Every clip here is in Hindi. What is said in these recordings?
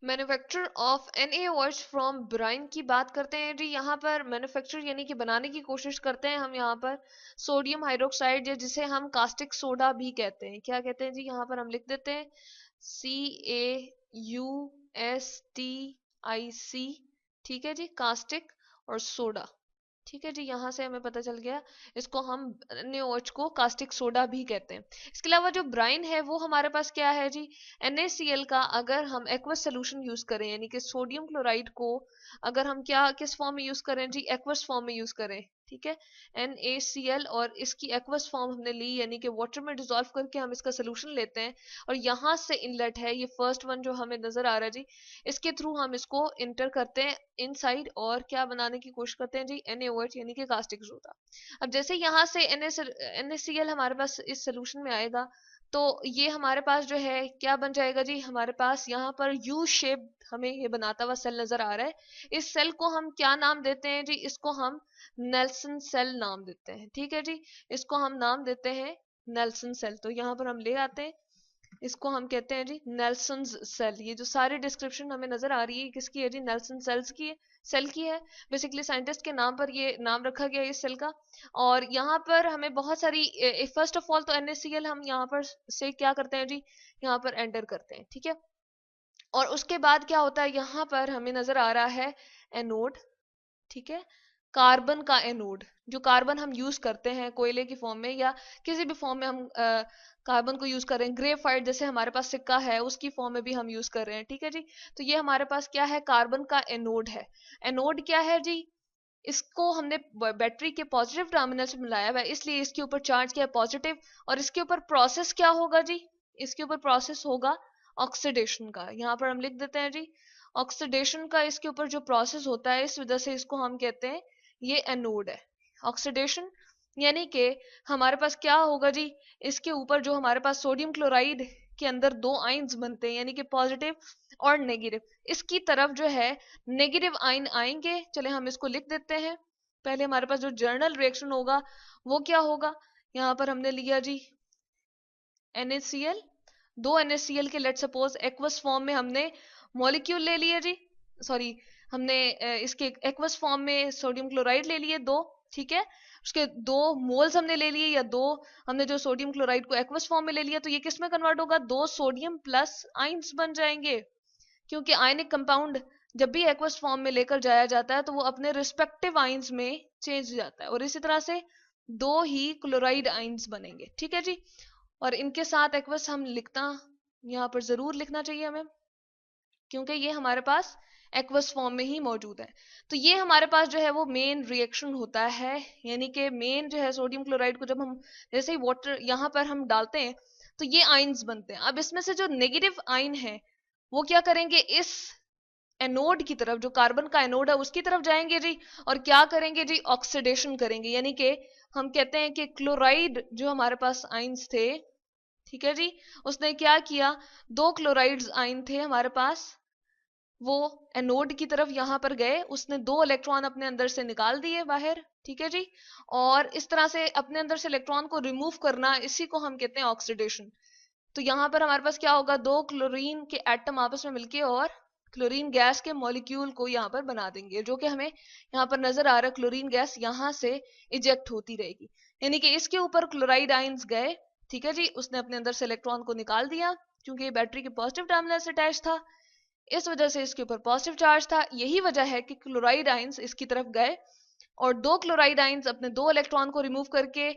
Manufacture of NaOH from brine की बात करते हैं जी। यहाँ पर मैन्युफैक्चर यानी कि बनाने की कोशिश करते हैं हम यहाँ पर सोडियम हाइड्रोक्साइड, या जिसे हम कास्टिक सोडा भी कहते हैं। क्या कहते हैं जी, यहाँ पर हम लिख देते हैं CaUSTIC। ठीक है जी, कास्टिक और सोडा। ठीक है जी, यहाँ से हमें पता चल गया। इसको हम NaOH को कास्टिक सोडा भी कहते हैं। इसके अलावा जो ब्राइन है वो हमारे पास क्या है जी, NaCl का अगर हम एक्वस सोल्यूशन यूज करें, यानी कि सोडियम क्लोराइड को अगर हम क्या किस फॉर्म में यूज करें जी, एक्वस फॉर्म में यूज करें। ठीक है, NaCl और इसकी एक्वस फॉर्म हमने ली, यानी कि वाटर में डिसॉल्व करके हम इसका सोल्यूशन लेते हैं, और यहाँ से इनलेट है, ये फर्स्ट वन जो हमें नजर आ रहा है जी, इसके थ्रू हम इसको इंटर करते हैं इनसाइड, और क्या बनाने की कोशिश करते हैं जी, NaOH यानी कि कास्टिक सोडा। अब जैसे यहाँ से NaCl हमारे पास इस सोल्यूशन में आएगा, तो ये हमारे पास जो है क्या बन जाएगा जी, हमारे पास यहाँ पर यू शेप हमें ये बनाता हुआ सेल नजर आ रहा है। इस सेल को हम क्या नाम देते हैं जी, इसको हम नेल्सन सेल नाम देते हैं। ठीक है जी, इसको हम नाम देते हैं नेल्सन सेल। तो यहाँ पर हम ले आते हैं, इसको हम कहते हैं जी नेल्सन सेल। ये जो सारी डिस्क्रिप्शन हमें नजर आ रही है किसकी है जी, नेल्सन सेल्स की है, सेल की है। बेसिकली साइंटिस्ट के नाम पर ये नाम रखा गया है इस सेल का। और यहाँ पर हमें बहुत सारी, फर्स्ट ऑफ ऑल तो NaCl हम यहाँ पर से क्या करते हैं जी, यहाँ पर एंटर करते हैं। ठीक है, और उसके बाद क्या होता है, यहाँ पर हमें नजर आ रहा है एनोड। ठीक है, कार्बन का एनोड, जो कार्बन हम यूज करते हैं कोयले की फॉर्म में या किसी भी फॉर्म में हम कार्बन को यूज कर रहे हैं। ग्रेफाइट जैसे हमारे पास सिक्का है, उसकी फॉर्म में भी हम यूज कर रहे हैं। ठीक है जी, तो ये हमारे पास क्या है, कार्बन का एनोड है। एनोड क्या है जी, इसको हमने बैटरी के पॉजिटिव टर्मिनल से मिलाया हुआ है, इसलिए इसके ऊपर चार्ज क्या है, पॉजिटिव। और इसके ऊपर प्रोसेस क्या होगा जी, इसके ऊपर प्रोसेस होगा ऑक्सीडेशन का। यहाँ पर हम लिख देते हैं जी ऑक्सीडेशन का, इसके ऊपर जो प्रोसेस होता है, इस वजह से इसको हम कहते हैं ये एनोड है। ऑक्सीडेशन यानी कि हमारे पास क्या होगा जी, इसके ऊपर जो हमारे पास सोडियम क्लोराइड के अंदर दो आइंस बनते हैं, यानी कि पॉजिटिव और नेगेटिव, इसकी तरफ जो है नेगेटिव आइन आएंगे। चले हम इसको लिख देते हैं। पहले हमारे पास जो जर्नल रिएक्शन होगा वो क्या होगा, यहाँ पर हमने लिया जी NaCl, दो NaCl के लेट सपोज एक्वस फॉर्म में हमने मॉलिक्यूल ले लिए जी, सॉरी हमने इसके एक्वस फॉर्म में सोडियम क्लोराइड ले लिए दो। ठीक है, उसके दो मोल्स हमने ले लिए, या दो हमने जो सोडियम क्लोराइड को एक्वस फॉर्म में ले लिया, तो ये किस में कन्वर्ट होगा, दो सोडियम प्लस आइंस बन जाएंगे। क्योंकि आयनिक कंपाउंड जब भी एक्वस फॉर्म में लेकर जाया जाता है तो वो अपने रिस्पेक्टिव आइंस में चेंज हो जाता है, और इसी तरह से दो ही क्लोराइड आइंस बनेंगे। ठीक है जी, और इनके साथ एक्वस हम लिखना यहाँ पर जरूर लिखना चाहिए हमें, क्योंकि ये हमारे पास एक्वस फॉर्म में ही मौजूद है। तो ये हमारे पास जो है वो मेन रिएक्शन होता है, यानी कि मेन जो है सोडियम क्लोराइड को जब हम जैसे ही वाटर यहाँ पर हम डालते हैं तो ये आइंस बनते हैं। अब इसमें से जो नेगेटिव आइन है वो क्या करेंगे, इस एनोड की तरफ, जो कार्बन का एनोड है उसकी तरफ जाएंगे जी, और क्या करेंगे जी, ऑक्सीडेशन करेंगे। यानी कि हम कहते हैं कि क्लोराइड जो हमारे पास आइंस थे, ठीक है जी, उसने क्या किया, दो क्लोराइड्स आइन थे हमारे पास, वो एनोड की तरफ यहां पर गए, उसने दो इलेक्ट्रॉन अपने अंदर से निकाल दिए बाहर। ठीक है जी, और इस तरह से अपने अंदर से इलेक्ट्रॉन को रिमूव करना, इसी को हम कहते हैं ऑक्सीडेशन। तो यहाँ पर हमारे पास क्या होगा, दो क्लोरीन के एटम आपस में मिलके और क्लोरीन गैस के मॉलिक्यूल को यहाँ पर बना देंगे, जो कि हमें यहाँ पर नजर आ रहा है, क्लोरीन गैस यहाँ से इजेक्ट होती रहेगी। यानी कि इसके ऊपर क्लोराइड आइंस गए, ठीक है जी, उसने अपने अंदर से इलेक्ट्रॉन को निकाल दिया, क्योंकि ये बैटरी के पॉजिटिव टर्मिनल से अटैच था, इस वजह से इसके ऊपर पॉजिटिव चार्ज था। यही वजह है कि क्लोराइड आइंस इसकी तरफ गए, और दो क्लोराइड आइंस अपने दो इलेक्ट्रॉन को रिमूव करके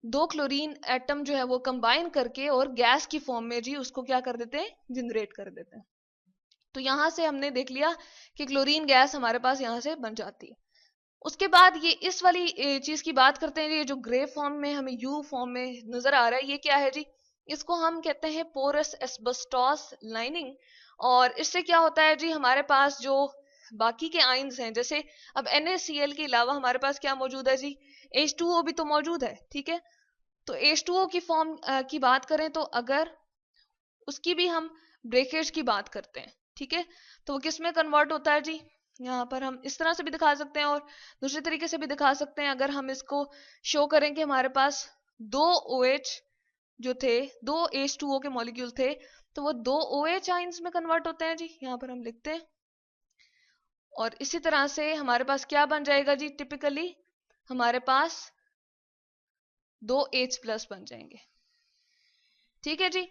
दो क्लोरीन एटम जो है वो कंबाइन करके और गैस की फॉर्म में जी उसको क्या कर देते हैं, जनरेट कर देते हैं। तो यहां से हमने देख लिया कि क्लोरीन गैस हमारे पास यहां से बन जाती है। उसके बाद ये इस वाली चीज की बात करते हैं, ये जो ग्रे फॉर्म में हमें यू फॉर्म में नजर आ रहा है, ये क्या है जी, इसको हम कहते हैं पोरस एस्बेस्टोस लाइनिंग। और इससे क्या होता है जी, हमारे पास जो बाकी के आइंस हैं, जैसे अब NaCl के अलावा हमारे पास क्या मौजूद है जी, H2O भी तो मौजूद है। ठीक है, तो H2O की फॉर्म की बात करें तो अगर उसकी भी हम ब्रेकेज की बात करते हैं, ठीक है, तो वो किस में कन्वर्ट होता है जी, यहाँ पर हम इस तरह से भी दिखा सकते हैं और दूसरे तरीके से भी दिखा सकते हैं। अगर हम इसको शो करें कि हमारे पास दो OH जो थे, दो H2O के मॉलिक्यूल थे, तो वो 2 OH आइंस में कन्वर्ट होते हैं जी, यहाँ पर हम लिखते हैं। और इसी तरह से हमारे पास क्या बन जाएगा जी, टिपिकली हमारे पास 2 H+ बन जाएंगे। ठीक है जी।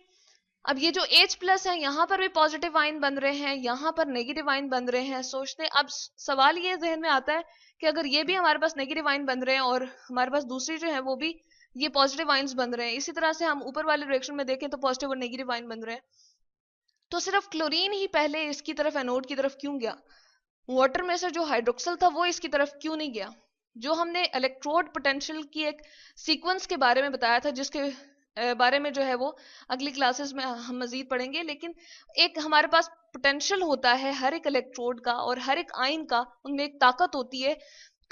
अब ये जो H+ है, यहां पर भी पॉजिटिव आयन बन रहे हैं, यहां पर नेगेटिव आयन बन रहे हैं। सोचते हैं, अब सवाल ये जहन में आता है कि अगर ये भी हमारे पास नेगेटिव आयन बन रहे हैं और हमारे पास दूसरी जो है वो भी ये पॉजिटिव आयन्स बन रहे हैं, इसी तरह से हम ऊपर वाले डायरेक्शन में देखें तो पॉजिटिव और नेगेटिव आयन बन रहे हैं, तो सिर्फ क्लोरीन ही पहले इसकी तरफ, एनोड की तरफ क्यों गया? वाटर में से जो हाइड्रोक्सल था वो इसकी तरफ क्यों नहीं गया? जो हमने इलेक्ट्रोड पोटेंशियल की एक सीक्वेंस के बारे में बताया था, जिसके बारे में जो है वो अगली क्लासेस में हम मजीद पढ़ेंगे, लेकिन एक हमारे पास पोटेंशियल होता है हर एक इलेक्ट्रोड का और हर एक आयन का, उनमें एक ताकत होती है।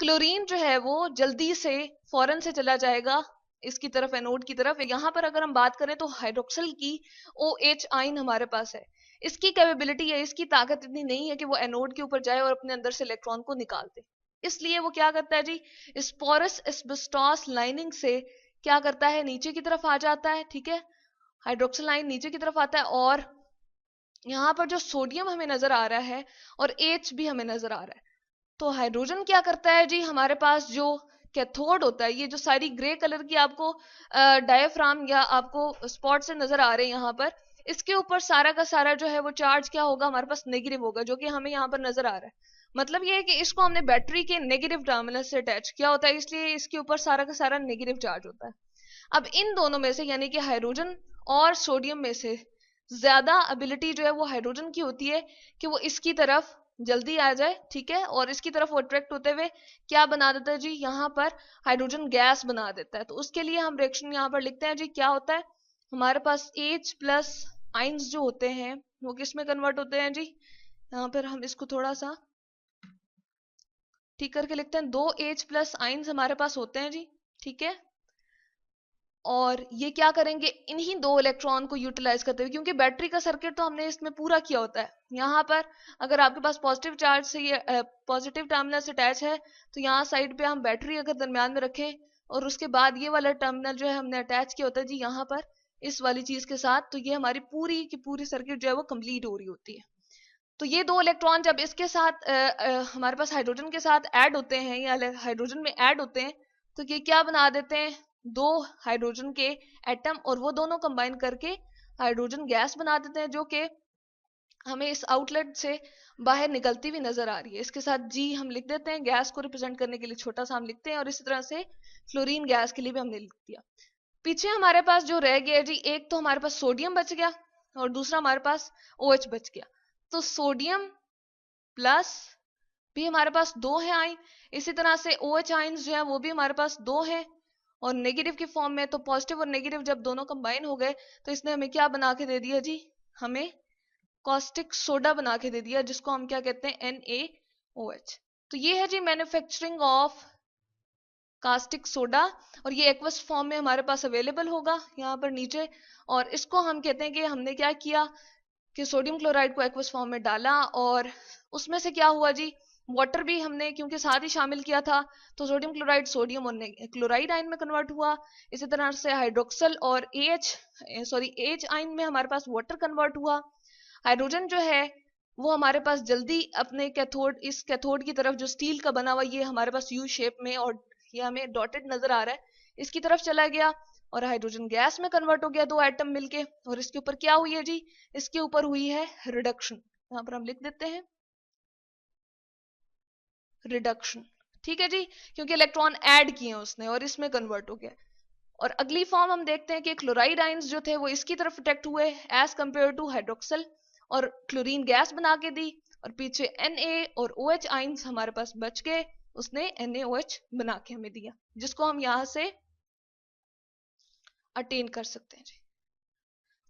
क्लोरीन जो है वो जल्दी से फौरन से चला जाएगा इसकी तरफ, एनोड की तरफ। यहाँ पर अगर हम बात करें तो हाइड्रोक्सल की OH आयन हमारे पास है, इसकी कैपेबिलिटी है, इसकी ताकत इतनी नहीं है कि वो एनोड के ऊपर जाए और अपने अंदर से इलेक्ट्रॉन को निकाल दे। इसलिए वो क्या करता है जी, इस पोरस एस्बेस्टॉस लाइनिंग से क्या करता है, नीचे की तरफ आ जाता है। ठीक है, हाइड्रोक्सल आयन नीचे की तरफ आता है, और यहाँ पर जो सोडियम हमें नजर आ रहा है और H भी हमें नजर आ रहा है, तो हाइड्रोजन क्या करता है जी, हमारे पास जो कैथोड होता है, ये जो सारी ग्रे कलर की आपको डायफ्राम या आपको स्पॉट से नजर आ रहे हैं यहाँ पर, इसके ऊपर सारा का सारा जो है वो चार्ज क्या होगा, हमारे पास नेगेटिव होगा, जो कि हमें यहाँ पर नजर आ रहा है। मतलब ये है कि इसको हमने बैटरी के नेगेटिव टर्मिनल से अटैच किया होता है, इसलिए इसके ऊपर सारा का सारा नेगेटिव चार्ज होता है। अब इन दोनों में से, यानी कि हाइड्रोजन और सोडियम में से ज्यादा एबिलिटी जो है वो हाइड्रोजन की होती है कि वो इसकी तरफ जल्दी आ जाए। ठीक है, और इसकी तरफ वो अट्रैक्ट होते हुए क्या बना देता है जी, यहाँ पर हाइड्रोजन गैस बना देता है। तो उसके लिए हम रिएक्शन यहाँ पर लिखते हैं जी, क्या होता है, हमारे पास H+ आइंस जो होते हैं वो किस में कन्वर्ट होते हैं जी, यहाँ पर हम इसको थोड़ा सा ठीक करके लिखते हैं, 2 H+ आइंस हमारे पास होते हैं जी। ठीक है, और ये क्या करेंगे, इन्हीं 2 इलेक्ट्रॉन को यूटिलाइज करते हुए, क्योंकि बैटरी का सर्किट तो हमने इसमें पूरा किया होता है। यहाँ पर अगर आपके पास पॉजिटिव चार्ज से ये पॉजिटिव टर्मिनल से अटैच है, तो यहाँ साइड पे हम बैटरी अगर दरमियान में रखें और उसके बाद ये वाला टर्मिनल जो है हमने अटैच किया होता है जी यहाँ पर इस वाली चीज के साथ, तो ये हमारी पूरी की पूरी सर्किट जो है वो कंप्लीट हो रही होती है। तो ये 2 इलेक्ट्रॉन जब इसके साथ हमारे पास हाइड्रोजन के साथ ऐड होते हैं या हाइड्रोजन में ऐड होते हैं, तो ये क्या बना देते हैं, 2 हाइड्रोजन के एटम, और वो दोनों कंबाइन करके हाइड्रोजन गैस बना देते हैं, जो कि हमें इस आउटलेट से बाहर निकलती हुई नजर आ रही है। इसके साथ जी हम लिख देते हैं, गैस को रिप्रेजेंट करने के लिए छोटा सा हम लिखते हैं, और इसी तरह से फ्लोरीन गैस के लिए भी हमने लिख दिया। पीछे हमारे पास जो रह गया जी, एक तो हमारे पास सोडियम बच गया और दूसरा हमारे पास OH बच गया। तो सोडियम प्लस भी हमारे पास 2 है आयन, इसी तरह से OH आयन्स जो है वो भी हमारे पास 2 है और नेगेटिव की फॉर्म में। तो पॉजिटिव और नेगेटिव जब दोनों कंबाइन हो गए तो इसने हमें क्या बना के दे दिया जी, हमें कॉस्टिक सोडा बना के दे दिया, जिसको हम क्या कहते हैं, NaOH। तो ये है जी मैन्युफैक्चरिंग ऑफ कास्टिक सोडा, और ये एक्वस फॉर्म में हमारे पास अवेलेबल होगा यहाँ पर नीचे। और इसको हम कहते हैं कि हमने क्या किया कि सोडियम क्लोराइड को एक्वस फॉर्म में डाला, और उसमें से क्या हुआ जी, वाटर भी हमने क्योंकि साथ ही शामिल किया था, तो सोडियम क्लोराइड सोडियम और क्लोराइड आयन में कन्वर्ट हुआ। इसी तरह से हाइड्रोक्सल और H आयन में हमारे पास वाटर कन्वर्ट हुआ। हाइड्रोजन जो है वो हमारे पास जल्दी अपने कैथोड, इस कैथोड की तरफ जो स्टील का बना हुआ, ये हमारे पास U शेप में और ये हमें डॉटेड नजर आ रहा है, इसकी तरफ चला गया और हाइड्रोजन गैस में कन्वर्ट हो गया 2 एटम मिलके। और इसके ऊपर क्या हुई है जी, इसके ऊपर हुई है रिडक्शन, यहाँ पर हम लिख देते हैं रिडक्शन। ठीक है जी, क्योंकि इलेक्ट्रॉन ऐड किए उसने और इसमें कन्वर्ट हो गया। और अगली फॉर्म हम देखते हैं कि क्लोराइड आयंस जो थे वो इसकी तरफ अट्रैक्ट हुए एज कंपेयर टू हाइड्रोक्सल, और क्लोरीन गैस बना के दी, और पीछे Na और OH आयंस हमारे पास बच गए, उसने NaOH बना के हमें दिया, जिसको हम यहां से अटेन कर सकते हैं जी।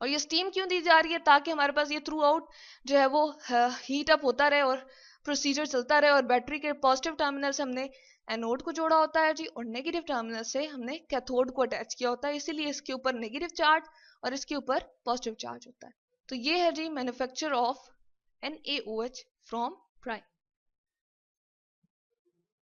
और ये स्टीम क्यों दी जा रही है, ताकि हमारे पास ये थ्रू आउट जो है वो हीट अप होता रहे और प्रोसीजर चलता रहे, और बैटरी के पॉजिटिव टर्मिनल से हमने एनोड को जोड़ा होता है जी, और नेगेटिव टर्मिनल से हमने कैथोड को अटैच किया होता है, इसीलिए इसके ऊपर नेगेटिव चार्ज और इसके ऊपर पॉजिटिव चार्ज होता है। तो ये है जी manufacture of NaOH from prime.